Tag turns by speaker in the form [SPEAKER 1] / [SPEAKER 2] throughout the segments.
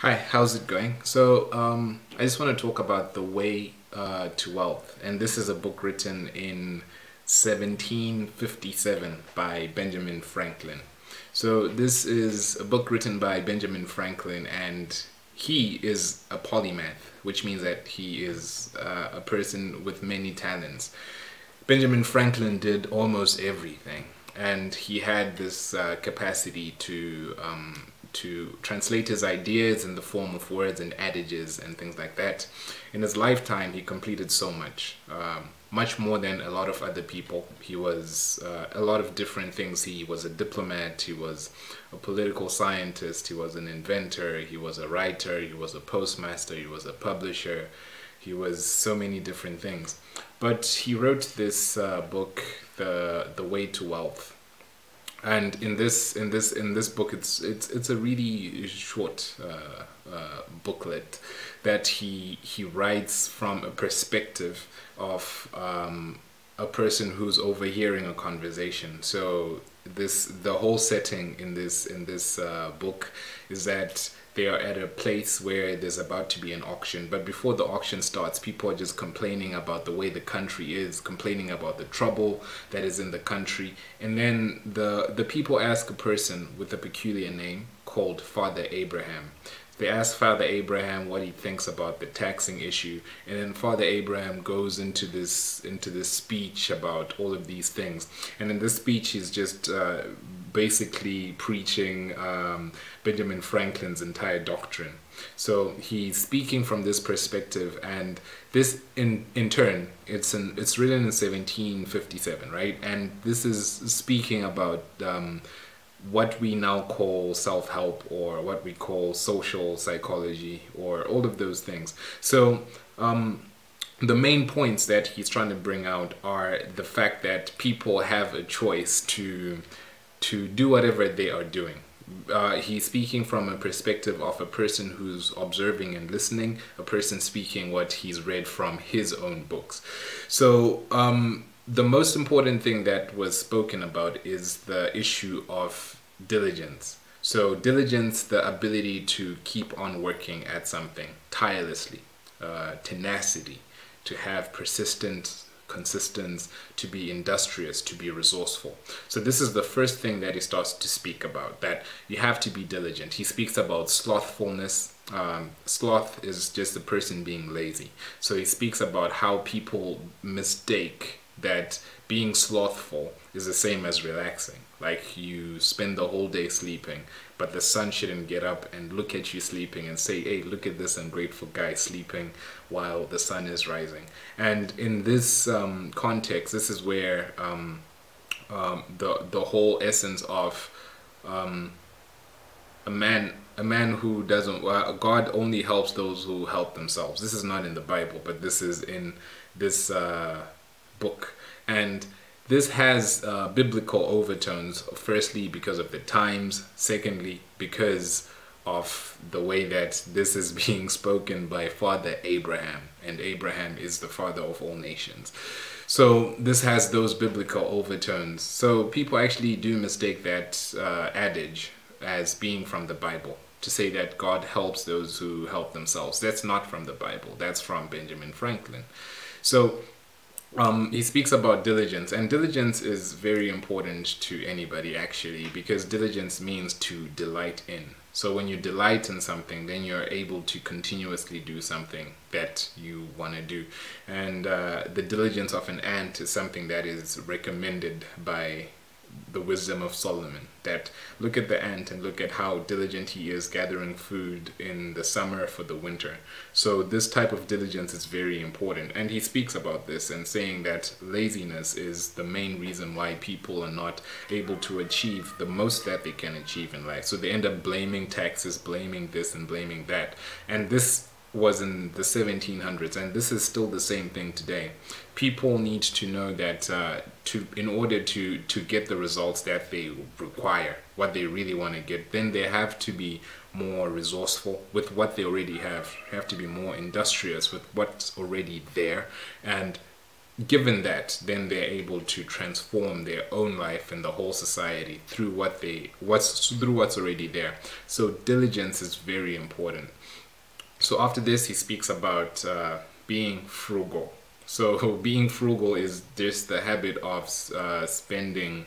[SPEAKER 1] Hi, how's it going? I just want to talk about The Way to Wealth, and this is a book written in 1757 by Benjamin Franklin. So, this is a book written by Benjamin Franklin, and he is a polymath, which means that he is a person with many talents. Benjamin Franklin did almost everything, and he had this capacity to translate his ideas in the form of words and adages and things like that. In his lifetime, he completed so much, much more than a lot of other people. He was a lot of different things. He was a diplomat, he was a political scientist, he was an inventor, he was a writer, he was a postmaster, he was a publisher. He was so many different things. But he wrote this book, The Way to Wealth. And in this book, it's a really short booklet that he writes from a perspective of a person who's overhearing a conversation. So the whole setting in this book is that they are at a place where there's about to be an auction, but before the auction starts, people are just complaining about the way the country is, complaining about the trouble that is in the country. And then the people ask a person with a peculiar name called Father Abraham. They ask Father Abraham what he thinks about the taxing issue, and then Father Abraham goes into this speech about all of these things. And in this speech, he's just basically preaching Benjamin Franklin's entire doctrine. So he's speaking from this perspective, and this in turn, it's written in 1757, right? And this is speaking about what we now call self-help, or what we call social psychology, or all of those things. So the main points that he's trying to bring out are the fact that people have a choice to do whatever they are doing. He's speaking from a perspective of a person who's observing and listening, a person speaking what he's read from his own books. So the most important thing that was spoken about is the issue of diligence. So diligence, the ability to keep on working at something tirelessly, tenacity, to have persistence, consistence, to be industrious, to be resourceful. So this is the first thing that he starts to speak about, that you have to be diligent. He speaks about slothfulness. Sloth is just a person being lazy. So he speaks about how people mistake that being slothful is the same as relaxing. Like, you spend the whole day sleeping, but the sun shouldn't get up and look at you sleeping and say, hey, look at this ungrateful guy sleeping while the sun is rising. And in this context, this is where the whole essence of a man who doesn't, God only helps those who help themselves. This is not in the Bible, but this is in this book. And this has biblical overtones, firstly because of the times, secondly because of the way that this is being spoken by Father Abraham, and Abraham is the father of all nations. So this has those biblical overtones. So people actually do mistake that adage as being from the Bible, to say that God helps those who help themselves. That's not from the Bible, that's from Benjamin Franklin. So he speaks about diligence, and diligence is very important to anybody actually, because diligence means to delight in. So when you delight in something, then you're able to continuously do something that you want to do. And the diligence of an ant is something that is recommended by the wisdom of Solomon, that look at the ant and look at how diligent he is gathering food in the summer for the winter. So this type of diligence is very important, and he speaks about this and saying that laziness is the main reason why people are not able to achieve the most that they can achieve in life. So they end up blaming taxes, blaming this and blaming that. And this was in the 1700s, and this is still the same thing today. People need to know that in order to get the results that they require, what they really want to get, then they have to be more resourceful with what they already have to be more industrious with what's already there, and given that, then they're able to transform their own life and the whole society through what's already there. So diligence is very important. So after this, he speaks about being frugal. So being frugal is just the habit of spending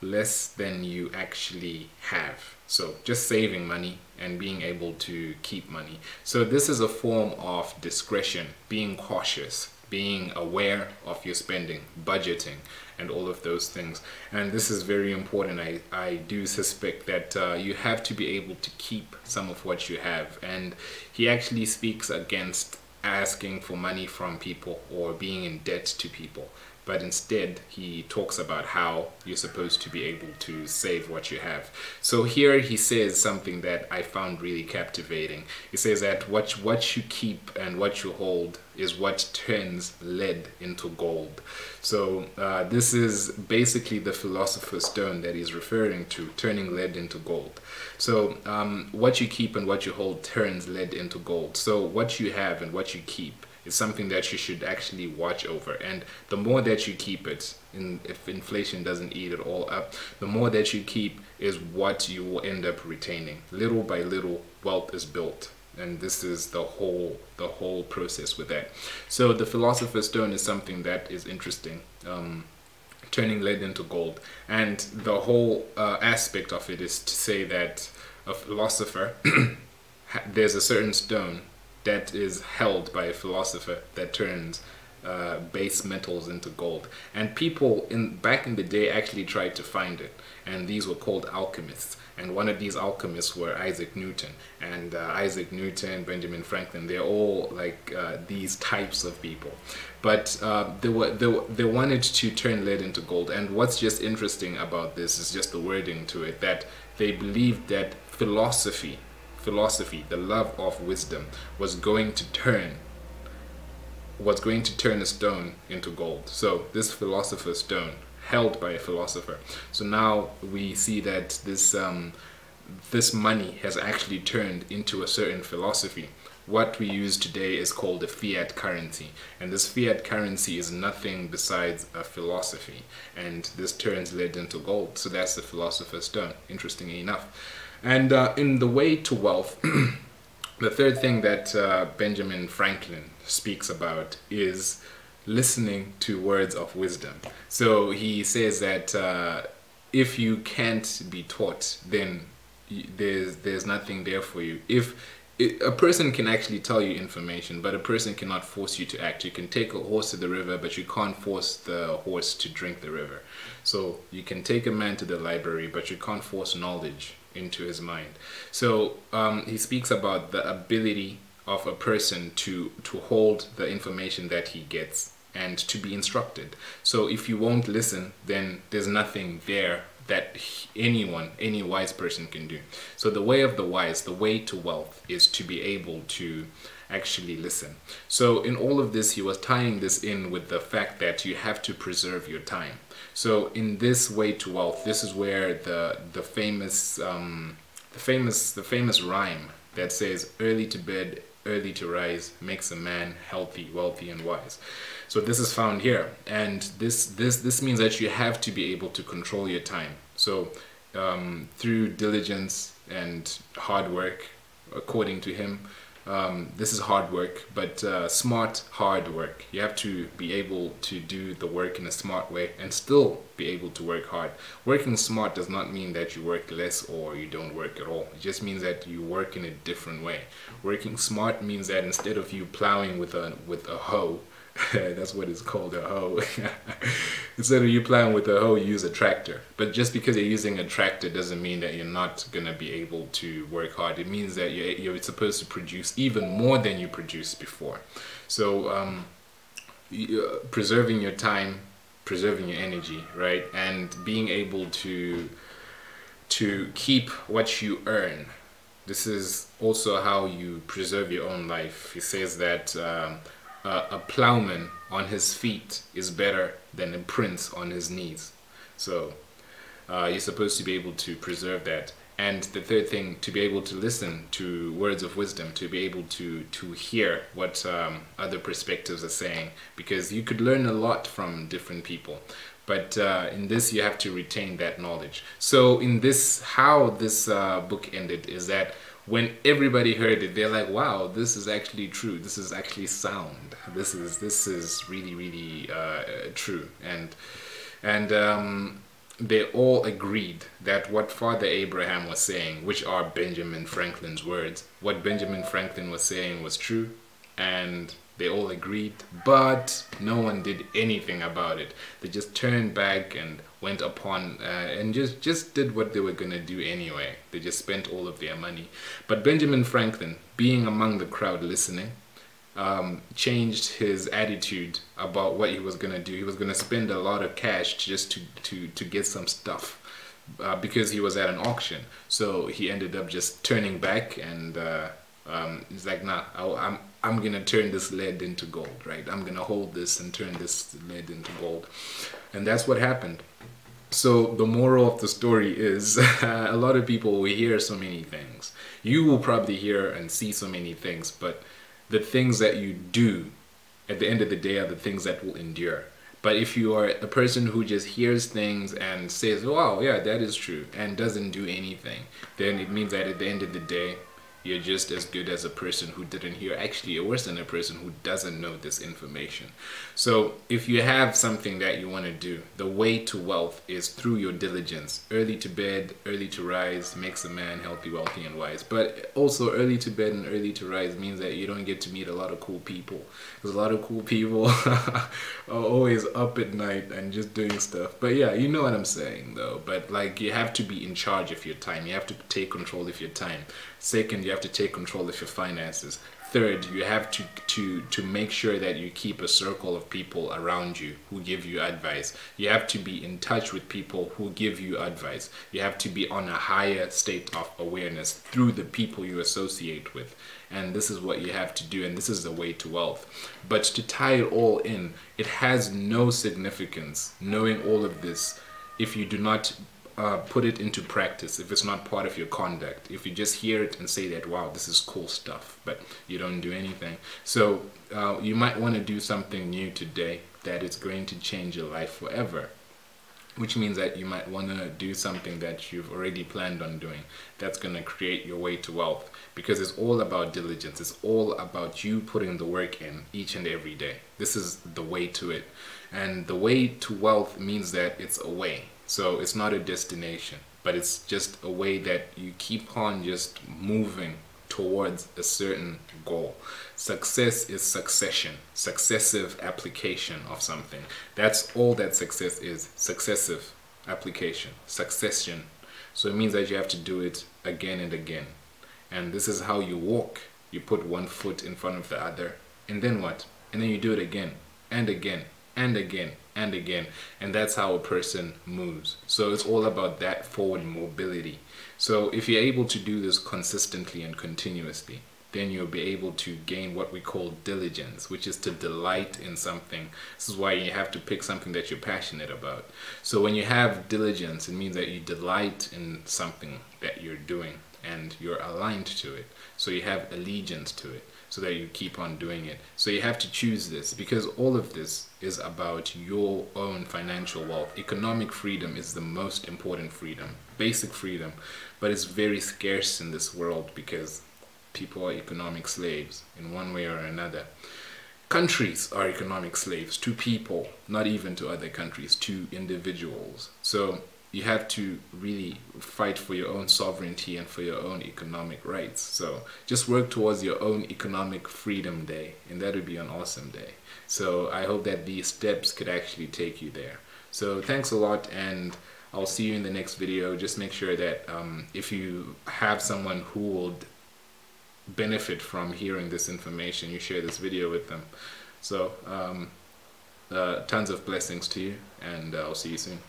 [SPEAKER 1] less than you actually have. So just saving money and being able to keep money. So this is a form of discretion, being cautious, being aware of your spending, budgeting, and all of those things. And this is very important. I do suspect that you have to be able to keep some of what you have. And he actually speaks against asking for money from people or being in debt to people. But instead, he talks about how you're supposed to be able to save what you have. So here he says something that I found really captivating. He says that what you keep and what you hold is what turns lead into gold. So this is basically the philosopher's stone that he's referring to, turning lead into gold. So what you keep and what you hold turns lead into gold. So what you have and what you keep is something that you should actually watch over, and the more that you keep it, if inflation doesn't eat it all up, the more that you keep is what you will end up retaining. Little by little, wealth is built, and this is the whole process with that. So the philosopher's stone is something that is interesting, turning lead into gold, and the whole aspect of it is to say that a philosopher there's a certain stone that is held by a philosopher that turns base metals into gold, and people back in the day actually tried to find it, and these were called alchemists. And one of these alchemists were Isaac Newton, and Isaac Newton, Benjamin Franklin. They're all like these types of people, but they wanted to turn lead into gold. And what's just interesting about this is just the wording to it, that they believed that philosophy, the love of wisdom, was going to turn a stone into gold. So this philosopher's stone, held by a philosopher. So now we see that this money has actually turned into a certain philosophy. What we use today is called a fiat currency, and this fiat currency is nothing besides a philosophy, and this turns lead into gold. So that's the philosopher's stone, interestingly enough. And in the way to wealth, the third thing that Benjamin Franklin speaks about is listening to words of wisdom. So he says that if you can't be taught, then there's nothing there for you. A person can actually tell you information, but a person cannot force you to act. You can take a horse to the river, but you can't force the horse to drink the river. So you can take a man to the library, but you can't force knowledge into his mind. So he speaks about the ability of a person to hold the information that he gets and to be instructed. So if you won't listen, then there's nothing there that any wise person can do. So the way of the wise, the way to wealth, is to be able to actually listen. So in all of this, he was tying this in with the fact that you have to preserve your time. So in this way to wealth, this is where the famous rhyme that says early to bed, early to rise makes a man healthy, wealthy, and wise. So this is found here, and this means that you have to be able to control your time. So through diligence and hard work, according to him, this is hard work, but smart hard work. You have to be able to do the work in a smart way and still be able to work hard. Working smart does not mean that you work less or you don't work at all. It just means that you work in a different way. Working smart means that instead of you plowing with a hoe, that's what it's called, a hoe. Instead of you plowing with a hoe, you use a tractor. But just because you're using a tractor doesn't mean that you're not gonna be able to work hard. It means that you're supposed to produce even more than you produced before. So preserving your time, preserving your energy, right, and being able to keep what you earn. This is also how you preserve your own life. He says that a plowman on his feet is better than a prince on his knees. So you're supposed to be able to preserve that. And the third thing, to be able to listen to words of wisdom, to be able to hear what other perspectives are saying, because you could learn a lot from different people. But in this, you have to retain that knowledge. So in this, how this book ended is that when everybody heard it, they're like, wow, this is actually true. This is actually sound. This is really, really true. And they all agreed that what Father Abraham was saying, which are Benjamin Franklin's words, what Benjamin Franklin was saying was true, and they all agreed, but no one did anything about it. They just turned back and went upon and just did what they were going to do anyway. They just spent all of their money. But Benjamin Franklin, being among the crowd listening, changed his attitude about what he was going to do. He was going to spend a lot of cash just to get some stuff because he was at an auction. So he ended up just turning back, and he's like, nah, I'm going to turn this lead into gold, right? I'm going to hold this and turn this lead into gold. And that's what happened. So the moral of the story is a lot of people will hear so many things. You will probably hear and see so many things, but the things that you do at the end of the day are the things that will endure. But if you are a person who just hears things and says, wow, yeah, that is true, and doesn't do anything, then it means that at the end of the day, you're just as good as a person who didn't hear. Actually, you're worse than a person who doesn't know this information. So if you have something that you want to do, the way to wealth is through your diligence. Early to bed, early to rise makes a man healthy, wealthy, and wise. But also early to bed and early to rise means that you don't get to meet a lot of cool people. Because a lot of cool people are always up at night and just doing stuff. But yeah, you know what I'm saying though. But like, you have to be in charge of your time. You have to take control of your time. Second, you have to take control of your finances. Third, you have to make sure that you keep a circle of people around you who give you advice. You have to be in touch with people who give you advice. You have to be on a higher state of awareness through the people you associate with. And this is what you have to do, and this is the way to wealth. But to tie it all in, it has no significance knowing all of this if you do not put it into practice, if it's not part of your conduct, if you just hear it and say that, wow, this is cool stuff, but you don't do anything. So you might want to do something new today that is going to change your life forever, which means that you might want to do something that you've already planned on doing that's going to create your way to wealth, because it's all about diligence. It's all about you putting the work in each and every day. This is the way to it. And the way to wealth means that it's a way. So it's not a destination, but it's just a way that you keep on just moving towards a certain goal. Success is succession, successive application of something. That's all that success is, successive application, succession. So it means that you have to do it again and again. And this is how you walk. You put one foot in front of the other, and then what? And then you do it again and again and again and again, and that's how a person moves. So it's all about that forward mobility. So if you're able to do this consistently and continuously, then you'll be able to gain what we call diligence, which is to delight in something. This is why you have to pick something that you're passionate about. So when you have diligence, it means that you delight in something that you're doing and you're aligned to it. So you have allegiance to it, so that you keep on doing it. So you have to choose this, because all of this is about your own financial wealth. Economic freedom is the most important freedom, basic freedom, but it's very scarce in this world because people are economic slaves in one way or another. Countries are economic slaves to people, not even to other countries, to individuals. So you have to really fight for your own sovereignty and for your own economic rights. So just work towards your own economic freedom day, and that would be an awesome day. So I hope that these steps could actually take you there. So thanks a lot, and I'll see you in the next video. Just make sure that if you have someone who will benefit from hearing this information, you share this video with them. So tons of blessings to you, and I'll see you soon.